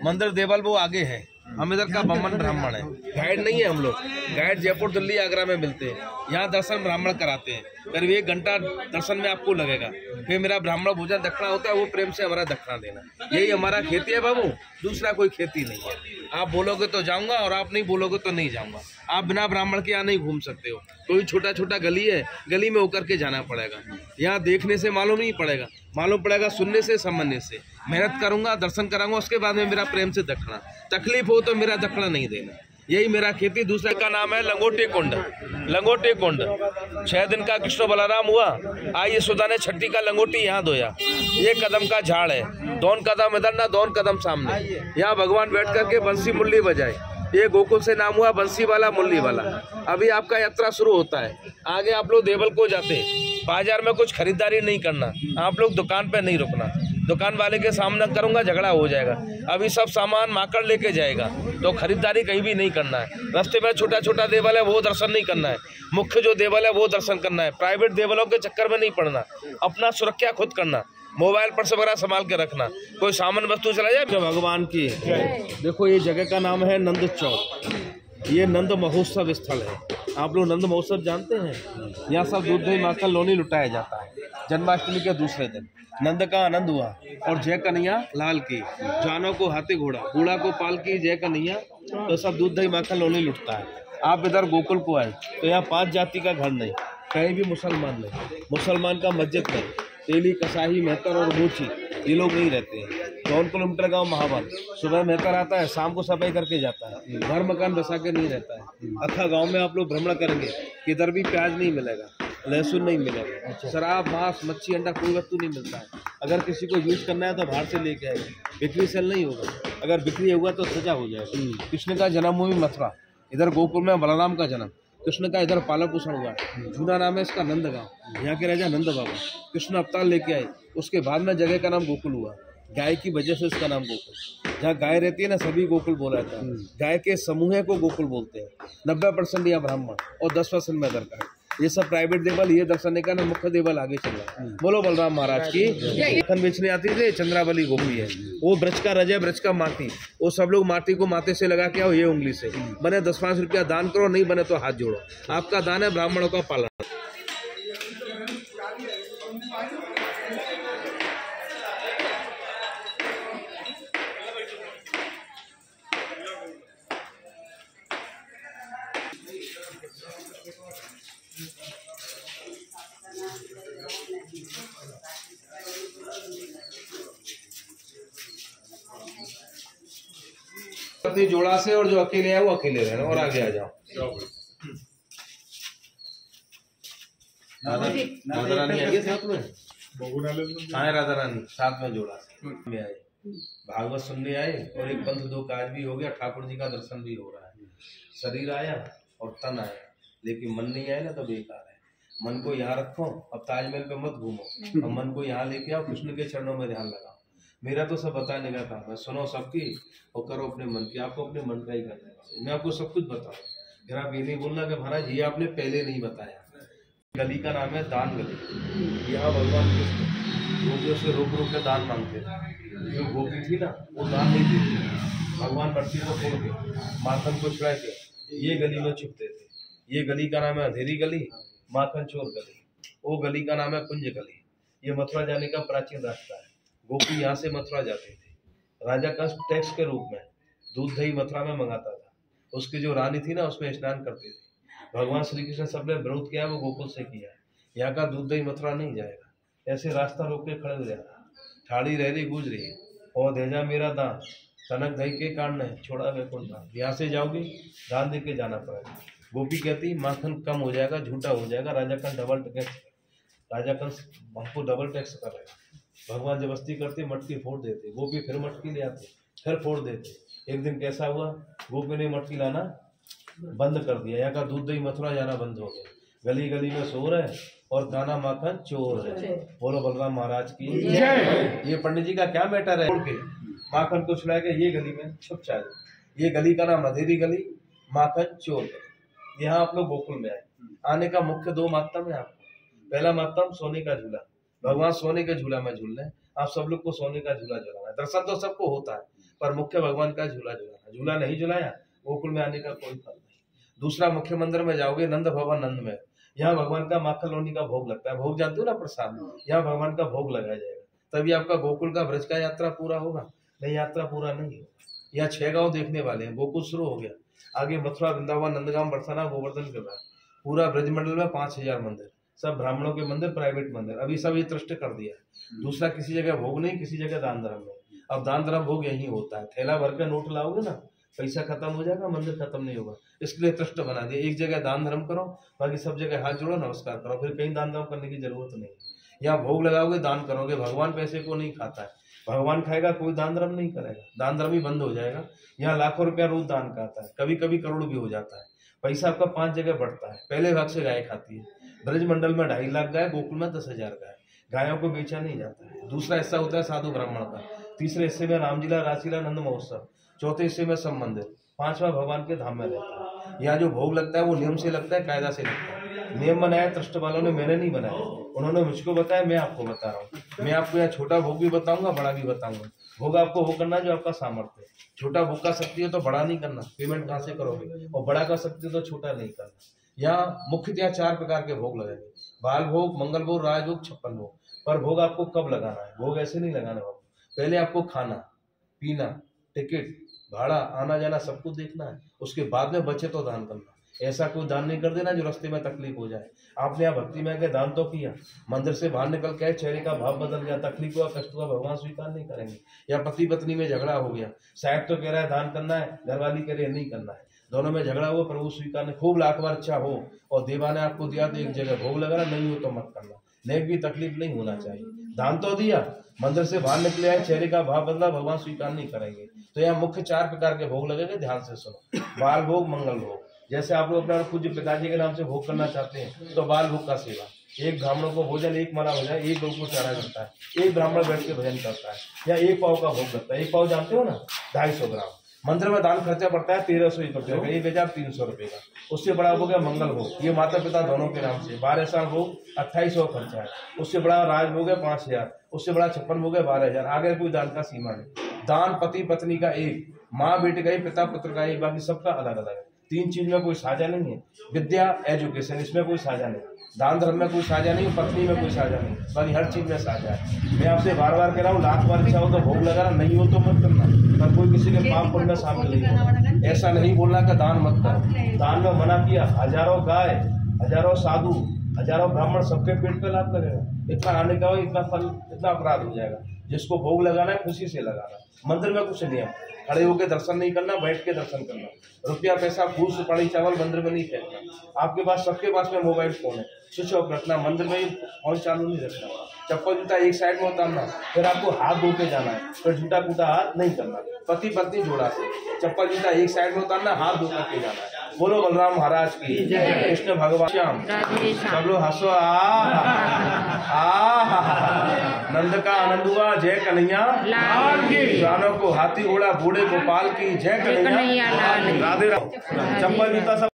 मंदिर देवल वो आगे है, हम इधर का बम्मन ब्राह्मण है, गाइड नहीं है हम लोग। गाइड जयपुर, दिल्ली, आगरा में मिलते हैं। यहाँ दर्शन ब्राह्मण कराते हैं, करीब 1 घंटा दर्शन में आपको लगेगा। फिर मेरा ब्राह्मण भोजन दक्षिणा होता है, वो प्रेम से हमारा दक्षिणा देना। यही हमारा खेती है बाबू, दूसरा कोई खेती नहीं है। आप बोलोगे तो जाऊंगा और आप नहीं बोलोगे तो नहीं जाऊंगा। आप बिना ब्राह्मण के यहाँ नहीं घूम सकते हो। कोई छोटा छोटा गली है, गली में होकर के जाना पड़ेगा। यहाँ देखने से मालूम नहीं पड़ेगा, मालूम पड़ेगा सुनने से, समझने से। मेहनत करूंगा, दर्शन कराऊंगा, उसके बाद में मेरा प्रेम से दक्षिणा। तकलीफ हो तो मेरा दक्षिणा नहीं देना, यही मेरा खेती। दूसरे का नाम है लंगोटी कुंड। लंगोटी कुंड 6 दिन का कृष्ण बलराम हुआ, आई यशोदा ने छठी का लंगोटी यहाँ धोया। 1 कदम का झाड़ है, 2 कदम इधर ना 2 कदम सामने। यहाँ भगवान बैठ करके बंसी मुरली बजाए। ये गोकुल से नाम हुआ बंसी वाला, मुरली वाला। अभी आपका यात्रा शुरू होता है। आगे आप लोग देवल को जाते, बाजार में कुछ खरीदारी नहीं करना, आप लोग दुकान पे नहीं रुकना। दुकान वाले के सामने करूंगा झगड़ा हो जाएगा। अभी सब सामान माकड़ लेके जाएगा, तो खरीदारी कहीं भी नहीं करना है। रास्ते में छोटा छोटा देवल है, वो दर्शन नहीं करना है। मुख्य जो देवल है वो दर्शन करना है। प्राइवेट देवलों के चक्कर में नहीं पड़ना, अपना सुरक्षा खुद करना। मोबाइल पर से वगैरह संभाल के रखना, कोई सामान वस्तु चला जाए। भगवान की देखो, ये जगह का नाम है नंद चौक। ये नंद महोत्सव स्थल है। आप लोग नंद महोत्सव जानते हैं? यहाँ सब दूध दही माखन लोनी लुटाया जाता है। जन्माष्टमी के दूसरे दिन नंद का आनंद हुआ और जय कन्हैया लाल की। जानों को हाथी घोड़ा, बूढ़ा को पाल की जय कन्हैया, तो सब दूध दही माखन लोनी लुटता है। आप इधर गोकुल को आए तो यहाँ 5 जाति का घर नहीं, कहीं भी मुसलमान नहीं। मुसलमान का मस्जिद नहीं, तेली, कसाही, मेहतर और मोची, ये लोग नहीं रहते हैं। 2 किलोमीटर गांव महावन, सुबह मेहतर आता है, शाम को सफाई करके जाता है। घर मकान बसा के नहीं रहता है। अथा गांव में आप लोग भ्रमण करेंगे, किधर भी प्याज नहीं मिलेगा, लहसुन नहीं मिलेगा, शराब, मांस, मच्छी, अंडा कोई वस्तु नहीं मिलता है। अगर किसी को यूज करना है तो बाहर से लेके आएगा। बिक्री सेल नहीं होगा, अगर बिक्री होगा तो सजा हो जाएगा। कृष्ण का जन्मभूमि मथुरा, इधर गोकुल में बलराम का जन्म। कृष्ण का इधर पालन पोषण हुआ है। जूना नाम है इसका नंदगांव। यहाँ के राजा नंद बाबा कृष्ण अवतार लेके आए, उसके बाद में जगह का नाम गोकुल हुआ। गाय की वजह से इसका नाम गोकुल। जहाँ गाय रहती है ना, सभी गोकुल बोला जाता है। गाय के समूह को गोकुल बोलते हैं। 90% यहाँ ब्राह्मण और 10% में अदर का। ये सब प्राइवेट देवल, ये दर्शन का ना मुख्य देवल आगे चल रहा है। बोलो बलराम महाराज की। मक्खन बेचने आती थी, चंद्रावली गोपी है, वो ब्रज का रज है, ब्रज का माटी। वो सब लोग माटी को माथे से लगा के आओ, ये उंगली से बने 10-5 रुपया दान करो, नहीं बने तो हाथ जोड़ो। आपका दान है ब्राह्मणों का पालन। अपनी जोड़ा से, और जो अकेले है वो अकेले रहना, और आगे आ जाओ। राधा रानी आई साथ में, हाँ राधा रानी साथ में जोड़ा में आए, भागवत सुनने आए, और एक पंथ 2 काज भी हो गया, ठाकुर जी का दर्शन भी हो रहा है। शरीर आया और तन आया, लेकिन मन नहीं आया ना तो बेकार है। मन को यहाँ रखो, अब ताजमहल पे मत घूमो, अब मन को यहाँ लेके आओ, कृष्ण के चरणों में ध्यान लगाओ। मेरा तो सब बताने का काम है, सुनो सबकी और करो अपने मन की। आपको अपने मन का ही करना है। मैं आपको सब कुछ बताऊँ, फिर आप ये नहीं बोलना कि महाराज ये आपने पहले नहीं बताया। गली का नाम है दान गली। यहाँ भगवान कृष्ण गोपियों से रोक रोक के दान मांगते थे। जो गोपी थी ना, वो दान नहीं देती। भगवान बर्ती को तोड़ के, माखन को छुड़ा के ये गली में छुपते थे। ये गली का नाम है अंधेरी गली, माखन चोर गली। वो गली का नाम है कुंज गली। ये मथुरा जाने का प्राचीन रास्ता है। गोपी यहाँ से मथुरा जाते थे। राजा कंस टैक्स के रूप में दूध दही मथुरा में मंगाता था। उसकी जो रानी थी ना, उसमें स्नान करते थे। भगवान श्री कृष्ण सबने विरोध किया, वो गोकुल से किया। यहाँ का दूध दही मथुरा नहीं जाएगा। ऐसे रास्ता रोक के खड़े हो जाना। ठाड़ी रैली गूंज रही है, और देजा मेरा दान, तनक दही के कारण है, छोड़ा वैकुंठ दान। यहाँ से जाओगी, दान दे के जाना पड़ेगा। गोपी कहती माखन कम हो जाएगा, झूठा हो जाएगा, राजा कंस डबल टैक्स, राजा कंस हमको डबल टैक्स करेगा। भगवान जबरदस्ती करते, मटकी फोड़ देते। गोपी फिर मटकी ले आते, फिर फोड़ देते। एक दिन कैसा हुआ, गोपी ने मटकी लाना बंद कर दिया। यहाँ का दूध दही मथुरा जाना बंद हो गया। गली गली में शोर है और गाना माखन चोर है। बोलो बलराम महाराज की। ये पंडित जी का क्या मैटर है? माखन को छुड़ा के ये गली में छुप जाए। ये गली का नाम अंधेरी गली, माखन चोर गली। यहाँ आप लोग गोकुल में आए। आने का मुख्य 2 माध्यम है आपको। पहला माध्यम सोने का झूला, भगवान सोने के झूला में झूल रहे हैं। आप सब लोग को सोने का झूला झूलाना है। दर्शन तो सबको होता है, पर मुख्य भगवान का झूला झुलाना। झूला नहीं झुलाया, गोकुल में आने का कोई फल नहीं। दूसरा, मुख्य मंदिर में जाओगे, नंद भवन नंद में, यहाँ भगवान का माखन लोनी का भोग लगता है। भोग जानते हो ना, प्रसाद, यहाँ भगवान का भोग लगाया जाएगा, तभी आपका गोकुल का ब्रज का यात्रा पूरा होगा, नहीं यात्रा पूरा नहीं होगा। यहाँ 6 गांव देखने वाले हैं, गोकुल शुरू हो गया, आगे मथुरा, वृंदावन, नंदगांव, बरसाना, गोवर्धन गिरधार, पूरा ब्रजमंडल में 5000 मंदिर, सब ब्राह्मणों के मंदिर, प्राइवेट मंदिर, अभी सब ये ट्रस्ट कर दिया है। दूसरा, किसी जगह भोग नहीं, किसी जगह दान धर्म नहीं। अब दान धर्म भोग यही होता है। थैला भर के नोट लाओगे ना, पैसा खत्म हो जाएगा, मंदिर खत्म नहीं होगा। इसलिए ट्रस्ट बना दिया, एक जगह दान धर्म करो, बाकी सब जगह हाथ जोड़ो, नमस्कार करो, फिर कहीं दान धर्म करने की जरूरत नहीं। यहाँ भोग लगाओगे, दान करोगे, भगवान पैसे को नहीं खाता है, भगवान खाएगा, कोई दान धर्म नहीं करेगा, दान धर्म ही बंद हो जाएगा। यहाँ लाखों रुपया रोज दान का आता है, कभी कभी करोड़ भी हो जाता है। पैसा आपका 5 जगह बढ़ता है। पहले भाग से गाय खाती है, ब्रज मंडल में 2.5 लाख गाय, गोकुल में 10,000 गाय। गायों को बेचा नहीं जाता है। दूसरा हिस्सा होता है साधु ब्राह्मण का, तीसरे हिस्से में रामलीला, रासलीला, नंद महोत्सव, चौथे हिस्से में सब मंदिर, 5वां भगवान के धाम में रहता है। यहाँ जो भोग लगता है वो नियम से लगता है, कायदा से लगता है। नियम बनाया ट्रस्ट वालों ने, मैंने नहीं बनाया, उन्होंने मुझको बताया, मैं आपको बता रहा हूँ। मैं आपको यहाँ छोटा भोग भी बताऊंगा, बड़ा भी बताऊंगा। भोग आपको वो करना जो आपका सामर्थ्य है। छोटा भोग का सकती है तो बड़ा नहीं करना, पेमेंट कहाँ से करोगे, और बड़ा का सकती है तो छोटा नहीं करना। यहाँ मुख्यतः 4 प्रकार के भोग लगेंगे, बाल भोग, मंगल भोग, राजभोग, 56 भोग। पर भोग आपको कब लगाना है, भोग ऐसे नहीं लगाना भोग। पहले आपको खाना पीना, टिकट, भाड़ा, आना जाना सब कुछ देखना है, उसके बाद में बचे तो दान करना। ऐसा कोई दान नहीं कर देना जो रास्ते में तकलीफ हो जाए। आपने यहाँ भक्ति में आके दान तो किया, मंदिर से बाहर निकल के चेहरे का भाव बदल गया, तकलीफ हुआ, कष्ट हुआ, भगवान स्वीकार नहीं करेंगे। या पति पत्नी में झगड़ा हो गया, साहब तो कह रहा है दान करना है, घरवाली कह रही है नहीं करना है, दोनों में झगड़ा हुआ, प्रभु स्वीकार नहीं, खूब लाख बार अच्छा हो और देवा ने आपको दिया तो एक जगह भोग लगा, नहीं हो तो मत करना। नेक भी तकलीफ नहीं होना चाहिए। दान तो दिया, मंदिर से बाहर निकले आए, चेहरे का भाव बदला, भगवान स्वीकार नहीं करेंगे। तो यहाँ मुख्य 4 प्रकार के भोग लगेंगे, ध्यान से सुनो। बाल भोग, मंगल भोग, जैसे आप लोग अपने पूज्य पिताजी के नाम से भोग करना चाहते हैं तो बाल भोग का सेवा, एक ब्राह्मणों को भोजन, एक माला हो जाए, एक गौ को चारा करता है, एक ब्राह्मण बैठ के भजन करता है, या 1 पाव का भोग करता है। 1 पाव जानते हो ना, 250 ग्राम। मंदिर में दान खर्चा पड़ता है 1300 रुपये का, 1300 रुपये का। उससे बड़ा हो गया मंगल भोग, ये माता पिता दोनों के नाम से, 12 साल भोग 2800 खर्चा है। उससे बड़ा राज भोग है 5000, उससे बड़ा 56 भोग है 12000। आगे कोई दान का सीमा नहीं। दान पति पत्नी का एक, माँ बेटे का एक, पिता पुत्र का एक, बाकी सबका अलग अलग है। 3 चीज में कोई साझा नहीं है, विद्या, एजुकेशन, इसमें कोई साझा नहीं, दान धर्म में कोई साझा नहीं, पत्नी में कोई साझा नहीं, बाकी हर चीज में साझा है। मैं आपसे बार बार कह रहा हूँ, लाख बार इच्छा हो तो भोग लगाना, नहीं हो तो मत करना, पर कोई किसी के पाप पुण्य में शामिल नहीं होना। ऐसा नहीं बोलना कि दान मत कर, दान में मना किया। हजारों गाय, हजारों साधु, हजारों ब्राह्मण, सबके पेट पे लात लगेगा, इतना आने का हो, इतना फल, इतना अपराध हो जाएगा। जिसको भोग लगाना है खुशी से लगाना। मंदिर में कुछ नहीं है, खड़े होकर दर्शन नहीं करना, बैठ के दर्शन करना। रुपया पैसा, फूल सुपारी चावल मंदिर में नहीं फेंकना। आपके पास, सबके पास में मोबाइल फोन है, स्विच ऑफ रखना, मंदिर में फोन चालू नहीं रखना। चप्पल जूता एक साइड में उतारना, फिर आपको हाथ धो के जाना है, फिर जूता कूटा हाथ नहीं करना। पति पत्नी जोड़ा से, चप्पल जूता एक साइड में उतारना, हाथ धो के जाना है। बोलो बलराम महाराज की, कृष्ण भगवान श्याम, सब लोग हंसो। नंद का आनंद हुआ, जय कन्हैया लाल की। जवानों को हाथी घोड़ा, बूढ़े गोपाल की, जय कन्हैया। राधे राधे। चप्पल जूता सब